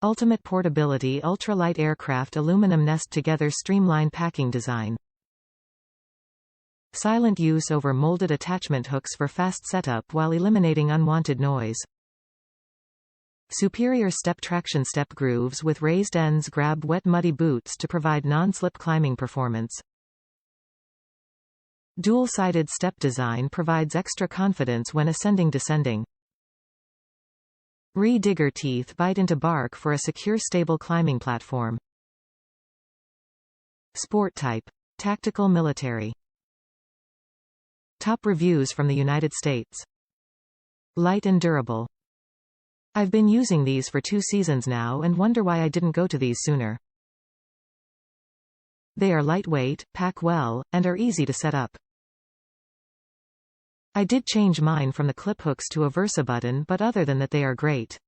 Ultimate portability ultralight aircraft aluminum nest together streamlined packing design. Silent use over molded attachment hooks for fast setup while eliminating unwanted noise. Superior step traction step grooves with raised ends grab wet muddy boots to provide non-slip climbing performance. Dual-sided step design provides extra confidence when ascending-descending. REE Digger Teeth Bite into bark for a secure stable climbing platform. Sport type. Tactical military. Top reviews from the United States. Light and durable. I've been using these for 2 seasons now and wonder why I didn't go to these sooner. They are lightweight, pack well, and are easy to set up. I did change mine from the clip hooks to a Versa button, but other than that they are great.